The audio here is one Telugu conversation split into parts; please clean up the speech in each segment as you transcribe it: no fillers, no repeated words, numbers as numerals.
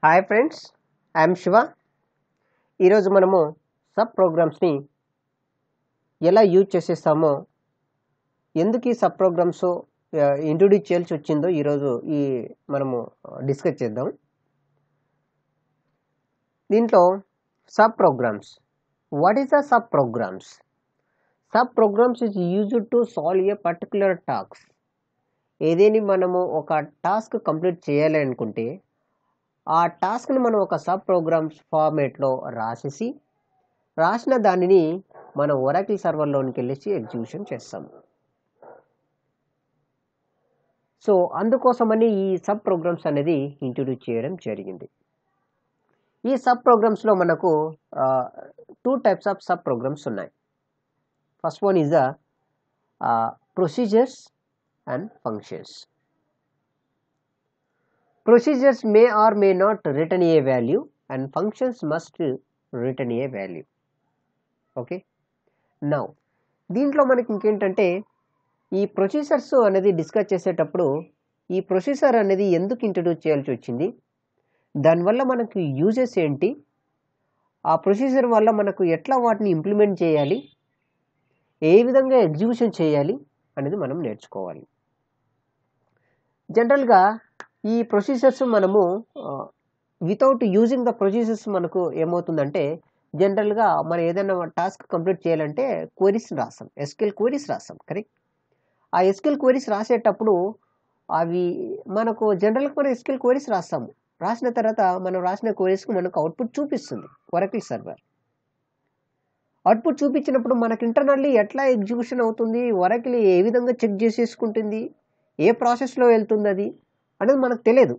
Hi friends, I'm Shiva. ఈరోజు మనము సబ్ ప్రోగ్రామ్స్ని ఎలా యూజ్ చేసేస్తామో, ఎందుకు ఈ సబ్ ప్రోగ్రామ్స్ ఇంట్రొడ్యూస్ చేయాల్సి వచ్చిందో ఈరోజు మనము డిస్కస్ చేద్దాం. దీంట్లో sub programs, what is the sub programs? Sub programs is used to solve a particular task. ఏదేని మనము ఒక టాస్క్ కంప్లీట్ చేయాలి అనుకుంటే ఆ టాస్క్ని మనం ఒక సబ్ ప్రోగ్రామ్స్ ఫార్మేట్లో రాసిన దానిని మనం ఒరాకిల్ సర్వర్లోనికి వెళ్ళేసి ఎగ్జిక్యూషన్ చేస్తాం. సో అందుకోసమని ఈ సబ్ ప్రోగ్రామ్స్ అనేది ఇంట్రొడ్యూస్ చేయడం జరిగింది. ఈ సబ్ ప్రోగ్రామ్స్లో మనకు 2 types ఆఫ్ సబ్ ప్రోగ్రామ్స్ ఉన్నాయి. First one is the procedures and functions. Procedures may or may not return a value and functions must return a value. Okay, now దీంట్లో మనకి ఇంకేంటంటే ఈ ప్రొసీజర్స్ అనేది డిస్కస్ చేసేటప్పుడు ఈ ప్రొసీజర్ అనేది ఎందుకు ఇంట్రడ్యూస్ చేయాల్సి వచ్చింది, దానివల్ల మనకు యూజెస్ ఏంటి, ఆ ప్రొసీజర్ వల్ల మనకు ఎట్లా వాటిని ఇంప్లిమెంట్ చేయాలి, ఏ విధంగా ఎగ్జిక్యూషన్ చేయాలి అనేది మనం నేర్చుకోవాలి. జనరల్గా ఈ ప్రొసీజర్స్ మనము వితౌట్ యూజింగ్ ద ప్రొసీజర్స్ మనకు ఏమవుతుందంటే, జనరల్గా మనం ఏదైనా టాస్క్ కంప్లీట్ చేయాలంటే క్వరీస్ రాస్తాం, ఎస్క్యూఎల్ క్వరీస్ రాస్తాం. కరెక్ట్. ఆ ఎస్క్యూఎల్ క్వరీస్ రాసేటప్పుడు అవి మనకు జనరల్గా మనం ఎస్క్యూఎల్ క్వరీస్ రాస్తాము. రాసిన తర్వాత మనం రాసిన క్వరీస్కి మనకు అవుట్పుట్ చూపిస్తుంది ఒరాకిల్ సర్వర్. అవుట్పుట్ చూపించినప్పుడు మనకు ఇంటర్నల్లీ ఎట్లా ఎగ్జిక్యూషన్ అవుతుంది, ఒరాకిల్ ఏ విధంగా చెక్ చేసేసుకుంటుంది, ఏ ప్రాసెస్లో వెళ్తుంది అది అనేది మనకు తెలియదు.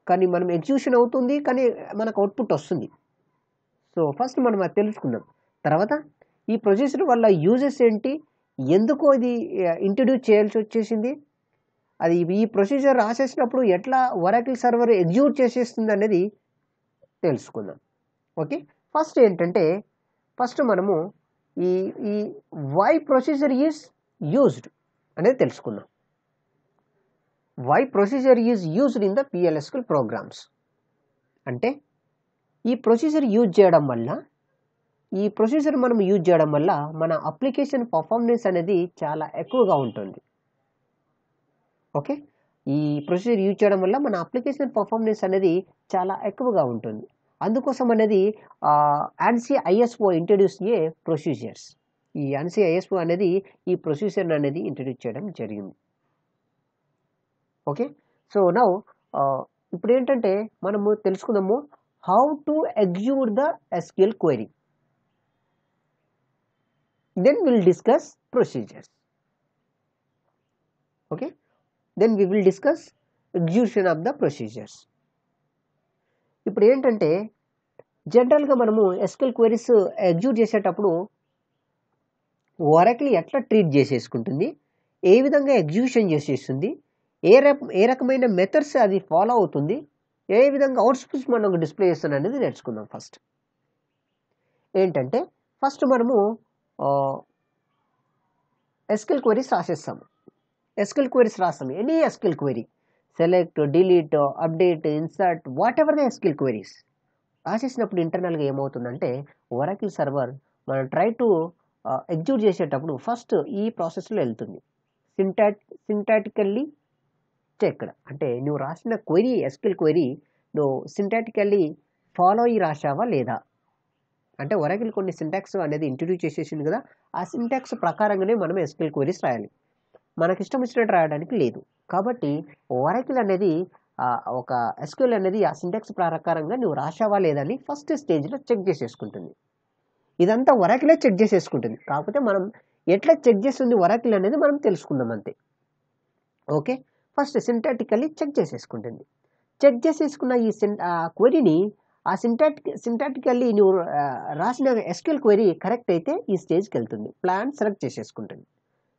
కానీ మనం ఎగ్జిక్యూషన్ అవుతుంది, కానీ మనకు అవుట్పుట్ వస్తుంది. సో ఫస్ట్ మనం అది తెలుసుకుందాం. తర్వాత ఈ ప్రొసీజర్ వల్ల యూజెస్ ఏంటి, ఎందుకు ఇది ఇంట్రడ్యూస్ చేయాల్సి వచ్చేసింది, అది ఈ ప్రొసీజర్ రాసేసినప్పుడు ఎట్లా ఒరాకిల్ సర్వర్ ఎగ్జిక్యూట్ చేసేస్తుంది అనేది తెలుసుకుందాం. ఓకే, ఫస్ట్ ఏంటంటే మనము ఈ వై ప్రొసీజర్ ఈజ్ యూజ్డ్ అనేది తెలుసుకుందాం. Why procedure is used in the PLSQL programs అంటే ఈ ప్రొసీజర్ మనం యూజ్ చేయడం వల్ల మన అప్లికేషన్ పర్ఫార్మెన్స్ అనేది చాలా ఎక్కువగా ఉంటుంది. ఓకే, ఈ ప్రొసీజర్ యూజ్ చేయడం వల్ల మన అప్లికేషన్ పర్ఫార్మెన్స్ అనేది చాలా ఎక్కువగా ఉంటుంది. అందుకోసం అనేది ANSI ISO ఇంట్రడ్యూస్ ఏ ప్రొసీజర్స్. ఈ ANSI ISO అనేది ఈ ప్రొసీజర్ అనేది ఇంట్రడ్యూస్ చేయడం జరిగింది. ఓకే, సో నౌ ఇప్పుడు ఏంటంటే మనము తెలుసుకుందాము how to execute the SQL query. Then will discuss procedures. Okay, then we will discuss execution of the procedures. ఇప్పుడు ఏంటంటే జనరల్గా మనము SQL క్వెరీస్ ఎగ్జిక్యూట్ చేసేటప్పుడు ఒరాకిల్ ఎట్లా ట్రీట్ చేసేసుకుంటుంది, ఏ విధంగా ఎగ్జిక్యూషన్ చేసేస్తుంది, ఏ రకమైన మెథడ్స్ అది ఫాలో అవుతుంది, ఏ విధంగా అవుట్పుట్స్ మనకు డిస్ప్లే చేస్తుంది అనేది నేర్చుకుందాం. ఫస్ట్ మనము SQL క్వెరీస్ రాసేస్తాము. Any SQL query, select, delete, update, insert, whatever the SQL queries రాసేసినప్పుడు ఇంటర్నల్గా ఏమవుతుందంటే ఒరాకిల్ సర్వర్ మనం ట్రై టు ఎగ్జిక్యూట్ చేసేటప్పుడు ఫస్ట్ ఈ ప్రాసెస్లో వెళ్తుంది. సింటాటికల్లీ చెక్డ్ అంటే నువ్వు రాసిన క్వెరీ, SQL క్వెరీ నువ్వు సింటాటికల్లీ ఫాలో అయ్యి రాసావా లేదా అంటే ఒరాకిల్ కొన్ని సింటాక్స్ అనేది ఇంట్రడ్యూస్ చేసేసింది కదా, ఆ సింటాక్స్ ప్రకారంగానే మనం SQL క్వెరీస్ రాయాలి. మనకి ఇష్టం వచ్చినట్టు రాయడానికి లేదు. కాబట్టి ఒరాకిల్ అనేది ఒక SQL అనేది ఆ సింటాక్స్ ప్రకారంగా నువ్వు రాసావా లేదా అని ఫస్ట్ స్టేజ్లో చెక్ చేసేసుకుంటుంది. ఇదంతా ఒరాకిలే చెక్ చేసేసుకుంటుంది. కాకపోతే మనం ఎట్లా చెక్ చేస్తుంది ఒరాకిల్ అనేది మనం తెలుసుకుందాం అంతే. ఓకే, ఫస్ట్ సింటాటికల్లీ చెక్ చేసేసుకుంటుంది. చెక్ చేసేసుకున్న ఈ క్వెరీని సింటాటికల్లీ నువ్వు రాసిన SQL క్వెరీ కరెక్ట్ అయితే ఈ స్టేజ్కి వెళ్తుంది, ప్లాన్ సెలెక్ట్ చేసేసుకుంటుంది.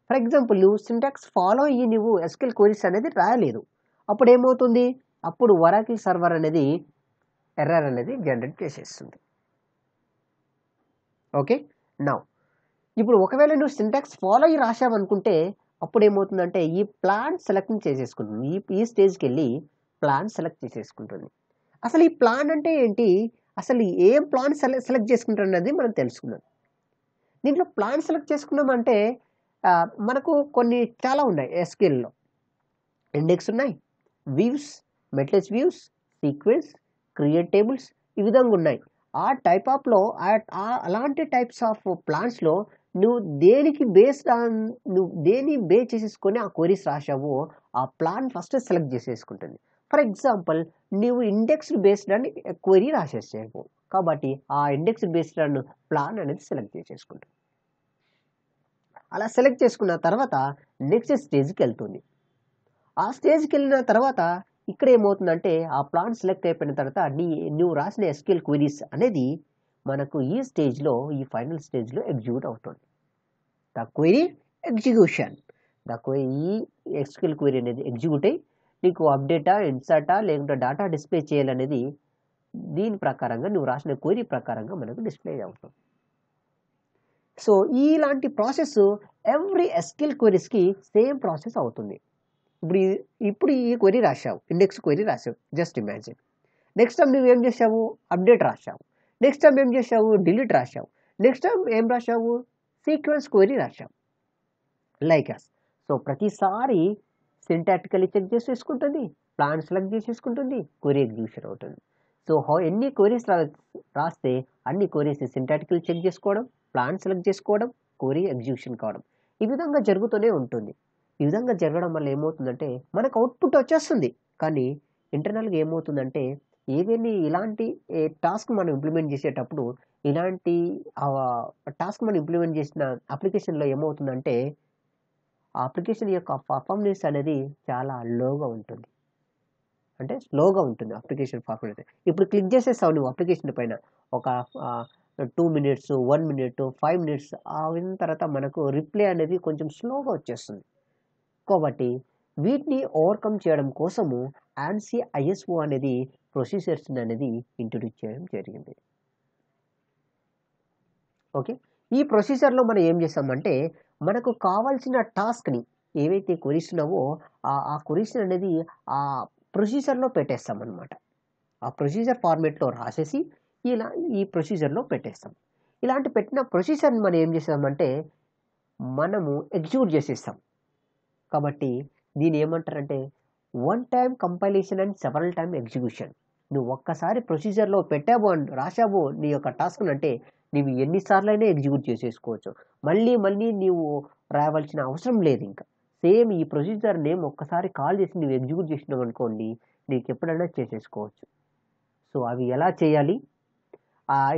ఫర్ ఎగ్జాంపుల్ నువ్వు సింటాక్స్ ఫాలో అయ్యి నువ్వు SQL క్వెరీస్ అనేది రాయలేదు, అప్పుడు ఏమవుతుంది, అప్పుడు ఒరాకిల్ సర్వర్ అనేది ఎర్రర్ అనేది జనరేట్ చేసేస్తుంది. ఓకే, నౌ ఇప్పుడు ఒకవేళ నువ్వు సింటాక్స్ ఫాలో అయ్యి రాసావనుకుంటే అప్పుడు ఏమవుతుందంటే ఈ ప్లాన్ సెలెక్ట్ చేసేసుకుంటుంది. ఈ స్టేజ్కి వెళ్ళి ప్లాన్ సెలెక్ట్ చేసేసుకుంటుంది. అసలు ఈ ప్లాన్ అంటే ఏంటి, అసలు ఏం ప్లాన్ సెలెక్ట్ చేసుకుంటారు అనేది మనం తెలుసుకుందాం. దీంట్లో ప్లాన్ సెలెక్ట్ చేసుకున్నామంటే మనకు కొన్ని చాలా ఉన్నాయి ఎస్క్యూఎల్లో. ఇండెక్స్ ఉన్నాయి, views, metrics views, sequence, create tables, ఈ విధంగా ఉన్నాయి. ఆ టైప్ ఆఫ్లో అలాంటి టైప్స్ ఆఫ్ ప్లాన్స్లో నువ్వు దేనికి నువ్వు దేని బేస్ చేసేసుకొని ఆ క్వరీస్ రాసావో ఆ ప్లాన్ ఫస్ట్ సెలెక్ట్ చేసేసుకుంటుంది. ఫర్ ఎగ్జాంపుల్, నువ్వు ఇండెక్స్ బేస్డ్ అని క్వరీ రాసేసావు కాబట్టి ఆ ఇండెక్స్ బేస్డ్ అని ప్లాన్ అనేది సెలెక్ట్ చేసేసుకుంటుంది. అలా సెలెక్ట్ చేసుకున్న తర్వాత నెక్స్ట్ స్టేజ్కి వెళ్తుంది. ఆ స్టేజ్కి వెళ్ళిన తర్వాత ఇక్కడ ఏమవుతుందంటే ఆ ప్లాన్ సెలెక్ట్ అయిపోయిన తర్వాత నువ్వు రాసిన ఎస్క్యూఎల్ క్వరీస్ అనేది మనకు ఈ స్టేజ్లో, ఈ ఫైనల్ స్టేజ్లో ఎగ్జిక్యూట్ అవుతుంది. The query execution. ఈ ఎస్క్యూఎల్ క్వరీ అనేది ఎగ్జిక్యూట్ అయ్యి నీకు అప్డేటా, ఇన్సర్టా, లేకుంటే డేటా డిస్ప్లే చేయాలనేది దీని ప్రకారంగా నువ్వు రాసిన క్వరీ ప్రకారంగా మనకు డిస్ప్లే అవుతుంది. సో ఇలాంటి ప్రాసెస్ ఎవ్రీ ఎస్క్యూఎల్ క్వరీస్కి సేమ్ ప్రాసెస్ అవుతుంది. ఇప్పుడు ఈ క్వరీ రాశావు, ఇండెక్స్ క్వరీ రాశావు, జస్ట్ ఇమాజిన్. నెక్స్ట్ టైం నువ్వు ఏం చేసావు, అప్డేట్ రాశావు. నెక్స్ట్ టైం ఏం చేసావు, డిలీట్ రాశావు. నెక్స్ట్ టైం ఏం రాశావు, సీక్వెన్స్ క్వరీ రాశావు. Like us. సో ప్రతిసారి సింటాక్టికల్లీ చెక్ చేసేసుకుంటుంది, ప్లాన్ సెలెక్ట్ చేసేసుకుంటుంది, క్వరీ ఎగ్జిక్యూషన్ అవుతుంది. సో ఎన్ని క్వరీస్ రాస్తే అన్ని క్వరీస్ సింటాక్టికల్లీ చెక్ చేసుకోవడం, ప్లాన్ సెలెక్ట్ చేసుకోవడం, క్వరీ ఎగ్జిక్యూషన్ కావడం, ఈ విధంగా జరుగుతూనే ఉంటుంది. ఈ విధంగా జరగడం వల్ల ఏమవుతుందంటే మనకు అవుట్పుట్ వచ్చేస్తుంది. కానీ ఇంటర్నల్గా ఏమవుతుందంటే ఏదైనా ఇలాంటి టాస్క్ మనం ఇంప్లిమెంట్ చేసేటప్పుడు ఇలాంటి టాస్క్ మనం ఇంప్లిమెంట్ చేసిన అప్లికేషన్లో ఏమవుతుందంటే ఆ అప్లికేషన్ యొక్క పర్ఫార్మెన్స్ అనేది చాలా లోగా ఉంటుంది, అంటే స్లోగా ఉంటుంది అప్లికేషన్ పర్ఫార్మెన్స్. ఇప్పుడు క్లిక్ చేసేస్తావు నువ్వు అప్లికేషన్ పైన ఒక 2 minutes, 1 minute, 5 minutes అయిన తర్వాత మనకు రిప్లై అనేది కొంచెం స్లోగా వచ్చేస్తుంది. కాబట్టి వీటిని ఓవర్కమ్ చేయడం కోసము ANSI ISO అనేది ప్రొసీజర్స్ అనేది ఇంట్రొడ్యూస్ చేయడం జరిగింది. ఓకే, ఈ ప్రొసీజర్లో మనం ఏం చేస్తామంటే మనకు కావాల్సిన టాస్క్ని ఏవైతే క్వరీస్ ఉన్నావో ఆ క్వరీస్ అనేది ఆ ప్రొసీజర్లో పెట్టేస్తాం అనమాట. ఆ ప్రొసీజర్ ఫార్మేట్లో రాసేసి ఈ ప్రొసీజర్లో పెట్టేస్తాం. ఇలాంటి పెట్టిన ప్రొసీజర్ని మనం ఏం చేస్తామంటే మనము ఎగ్జిక్యూట్ చేసేస్తాం. కాబట్టి దీని ఏమంటారంటే one time compilation and several time execution. నువ్వు ఒక్కసారి ప్రొసీజర్లో పెట్టావు అండ్ రాశావు నీ యొక్క టాస్క్ అంటే నీవు ఎన్నిసార్లు అయినా ఎగ్జిక్యూట్ చేసేసుకోవచ్చు. మళ్ళీ నీవు రావాల్సిన అవసరం లేదు. ఇంకా సేమ్ ఈ ప్రొసీజర్ నేమ్ ఒక్కసారి కాల్ చేసి నువ్వు ఎగ్జిక్యూట్ చేసినావు అనుకోండి, నీకు ఎప్పుడైనా చేసేసుకోవచ్చు. సో అవి ఎలా చేయాలి,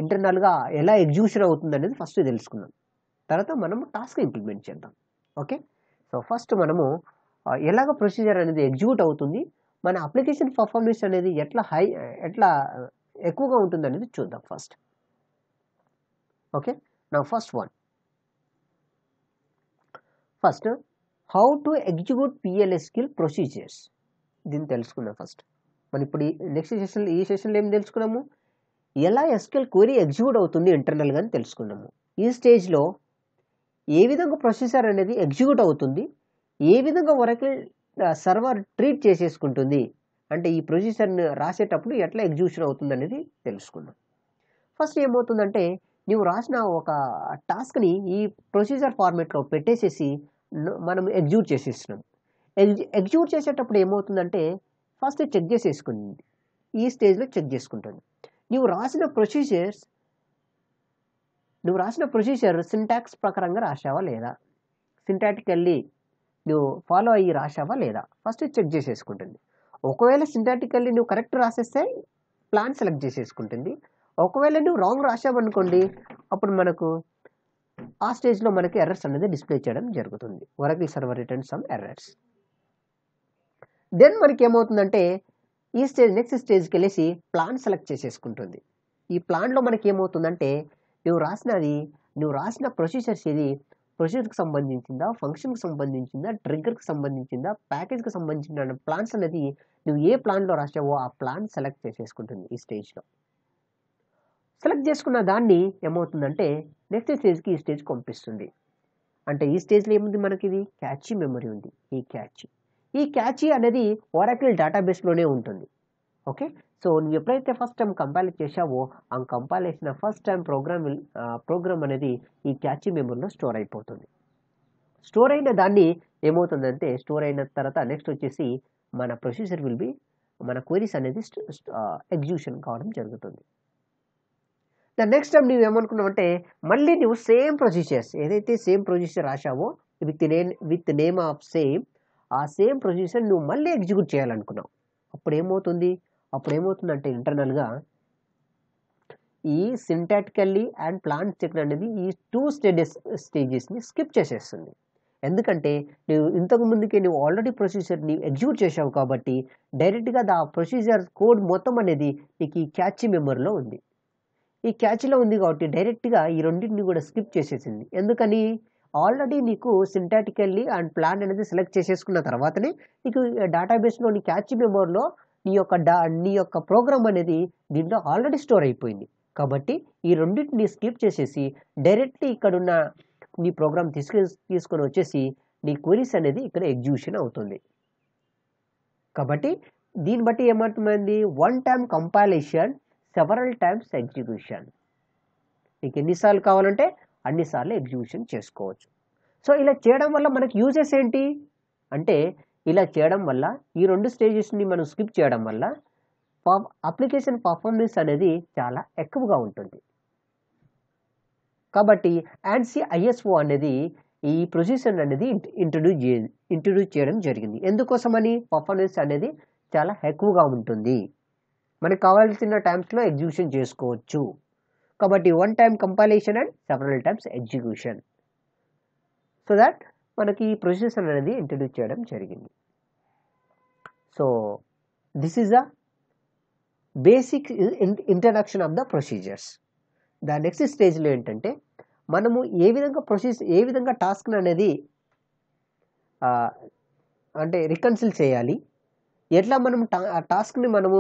ఇంటర్నల్గా ఎలా ఎగ్జిక్యూషన్ అవుతుంది అనేది ఫస్ట్ తెలుసుకుందాం. తర్వాత మనము టాస్క్ ఇంప్లిమెంట్ చేద్దాం. ఓకే, సో ఫస్ట్ మనము ఎలాగ ప్రొసీజర్ అనేది ఎగ్జిక్యూట్ అవుతుంది, మన అప్లికేషన్ పర్ఫార్మెన్స్ అనేది ఎట్లా ఎక్కువగా ఉంటుంది అనేది చూద్దాం ఫస్ట్. ఓకే, నా first how to execute PL/SQL procedures, దీన్ని తెలుసుకుందాం ఫస్ట్. మనం ఇప్పుడు ఈ సెషన్లో ఏం తెలుసుకున్నాము, ఎలా SQL క్వరీ ఎగ్జిక్యూట్ అవుతుంది ఇంటర్నల్గా అని తెలుసుకున్నాము. ఈ స్టేజ్లో ఏ విధంగా ప్రొసీజర్ అనేది ఎగ్జిక్యూట్ అవుతుంది, ఏ విధంగా ఒరాకిల్ సర్వర్ ట్రీట్ చేసేసుకుంటుంది, అంటే ఈ ప్రొసీజర్ని రాసేటప్పుడు ఎట్లా ఎగ్జిక్యూషన్ అవుతుంది అనేది తెలుసుకుందాం. ఫస్ట్ ఏమవుతుందంటే నువ్వు రాసిన ఒక టాస్క్ని ఈ ప్రొసీజర్ ఫార్మేట్లో పెట్టేసేసి మనం ఎగ్జిక్యూట్ చేసేస్తున్నాం. ఎగ్జిక్యూట్ చేసేటప్పుడు ఏమవుతుందంటే ఫస్ట్ చెక్ చేసేసుకుంది, ఈ స్టేజ్లో చెక్ చేసుకుంటుంది నువ్వు రాసిన ప్రొసీజర్ సింటాక్స్ ప్రకారంగా రాసావా లేదా, సింటాటికల్లీ నువ్వు ఫాలో అయ్యి రాసావా లేదా ఫస్ట్ చెక్ చేసేసుకుంటుంది. ఒకవేళ సింటాటికల్లీ నువ్వు కరెక్ట్ రాసేస్తే ప్లాన్ సెలెక్ట్ చేసేసుకుంటుంది. ఒకవేళ నువ్వు రాంగ్ రాసావనుకోండి అప్పుడు మనకు ఆ స్టేజ్లో మనకి ఎర్రర్స్ అనేది డిస్ప్లే చేయడం జరుగుతుంది. Oracle server return some errors. Then మనకి ఏమవుతుందంటే ఈ నెక్స్ట్ స్టేజ్కి వెళ్ళేసి ప్లాన్ సెలెక్ట్ చేసేసుకుంటుంది. ఈ ప్లాన్లో మనకి ఏమవుతుందంటే నువ్వు రాసిన ప్రొసీజర్స్ ఇది ప్రొసీజర్కి సంబంధించిందా, ఫంక్షన్కి సంబంధించిందా, ట్రిగ్గర్కి సంబంధించిందా, ప్యాకేజ్కి సంబంధించిన ప్లాన్స్ అనేది నువ్వు ఏ ప్లాన్లో రాసావో ఆ ప్లాన్ సెలెక్ట్ చేసేసుకుంటుంది. ఈ స్టేజ్లో సెలెక్ట్ చేసుకున్న దాన్ని ఏమవుతుందంటే నెక్స్ట్ స్టేజ్కి ఈ స్టేజ్కి పంపిస్తుంది. అంటే ఈ స్టేజ్లో ఏముంది మనకి, ఇది క్యాచీ మెమరీ ఉంది. ఈ క్యాచీ అనేది ఒరాకిల్ డేటాబేస్లోనే ఉంటుంది. ఓకే. సో నువ్వు ఎప్పుడైతే ఫస్ట్ టైం కంపైల్ చేశావో ఆ కంపైల్ చేసిన ఫస్ట్ టైం ప్రోగ్రామ్ అనేది ఈ క్యాచీ మెమరీలో స్టోర్ అయిపోతుంది. స్టోర్ అయిన దాన్ని ఏమవుతుందంటే స్టోర్ అయిన తర్వాత నెక్స్ట్ వచ్చేసి మన ప్రొసీజర్ విల్ బి మన క్వెరీస్ అనేది ఎగ్జిక్యూషన్ కావడం జరుగుతుంది. నెక్స్ట్ టైం నువ్వు ఏమనుకున్నావంటే మళ్ళీ నువ్వు సేమ్ ప్రొసీజర్స్ ఏదైతే సేమ్ ప్రొసీజర్ రాశావో విత్ నేమ్ ఆఫ్ సేమ్ ఆ సేమ్ ప్రొసీజర్ నువ్వు మళ్ళీ ఎగ్జిక్యూట్ చేయాలనుకున్నావు. అప్పుడు ఏమవుతుందంటే ఇంటర్నల్గా ఈ సింటాటికల్లీ అండ్ ప్లాంట్ చెక్ అనేది ఈ 2 స్టేజెస్ని స్కిప్ చేసేస్తుంది. ఎందుకంటే నువ్వు ఇంతకు ముందుకే నువ్వు ఆల్రెడీ ప్రొసీజర్ని ఎగ్జిక్యూట్ చేసావు కాబట్టి డైరెక్ట్గా ఆ ప్రొసీజర్ కోడ్ మొత్తం అనేది నీకు ఈ క్యాచీ మెమరీలో ఉంది. ఈ క్యాచ్లో ఉంది కాబట్టి డైరెక్ట్గా ఈ రెండింటిని కూడా స్కిప్ చేసేసింది. ఎందుకని ఆల్రెడీ నీకు సింటాటికల్లీ అండ్ ప్లాన్ అనేది సెలెక్ట్ చేసేసుకున్న తర్వాతనే నీకు డేటాబేస్లోని క్యాచ్ మెమరీలో నీ యొక్క ప్రోగ్రామ్ అనేది దీంట్లో ఆల్రెడీ స్టోర్ అయిపోయింది. కాబట్టి ఈ రెండింటిని స్కిప్ చేసేసి డైరెక్ట్లీ ఇక్కడున్న నీ ప్రోగ్రామ్ తీసుకొని వచ్చేసి నీ క్వెరీస్ అనేది ఇక్కడ ఎగ్జిక్యూషన్ అవుతుంది. కాబట్టి దీన్ని బట్టి ఏమవుతుందండి, 1 time compilation several times execution. నీకు ఎన్నిసార్లు కావాలంటే అన్నిసార్లు ఎగ్జిక్యూషన్ చేసుకోవచ్చు. సో ఇలా చేయడం వల్ల మనకి యూజెస్ ఏంటి అంటే ఇలా చేయడం వల్ల ఈ 2 స్టేజెస్ని మనం స్కిప్ చేయడం వల్ల అప్లికేషన్ పర్ఫార్మెన్స్ అనేది చాలా ఎక్కువగా ఉంటుంది. కాబట్టి ANSI ISO అనేది ఈ ప్రొసీజర్ అనేది ఇంట్రడ్యూస్ చేయడం జరిగింది. ఎందుకోసమని పర్ఫార్మెన్స్ అనేది చాలా ఎక్కువగా ఉంటుంది, మనకు కావాల్సిన టైమ్స్లో ఎగ్జిక్యూషన్ చేసుకోవచ్చు. కాబట్టి 1 time compilation and several times execution. So that మనకి ఈ ప్రొసీజర్ అనేది ఇంట్రడ్యూస్ చేయడం జరిగింది. So this is the basic introduction of the procedures. The next స్టేజ్లో ఏంటంటే మనము ఏ విధంగా టాస్క్ అనేది అంటే రికన్సిల్ చేయాలి, ఎట్లా మనం టాస్క్ని మనము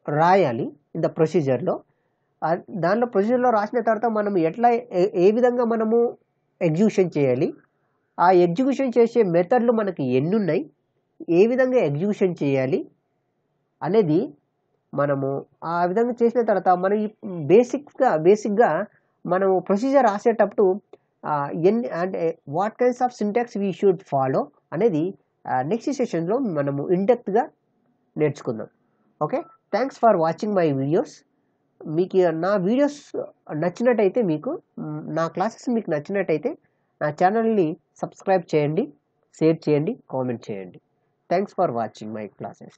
రాయాలి ఇన్ ద ప్రొసీజర్లో. దానిలో ప్రొసీజర్లో రాసిన తర్వాత మనం ఎట్లా ఏ విధంగా మనము ఎగ్జిక్యూషన్ చేయాలి, ఆ ఎగ్జిక్యూషన్ చేసే మెథడ్లు మనకి ఎన్ని ఉన్నాయి, ఏ విధంగా ఎగ్జిక్యూషన్ చేయాలి అనేది మనము ఆ విధంగా చేసిన తర్వాత మనం ఈ బేసిక్గా మనము ప్రొసీజర్ రాసేటప్పుడు అంటే what kinds of syntax we should follow అనేది నెక్స్ట్ సెషన్లో మనము ఇన్డెప్త్గా నేర్చుకుందాం. Okay, thanks for watching my videos. మీకు నా వీడియోస్ నచ్చినట్టయితే, నా క్లాసెస్ మీకు నచ్చినట్టయితే నా ఛానల్ని సబ్స్క్రైబ్ చేయండి, షేర్ చేయండి, కామెంట్ చేయండి. Thanks for watching my classes.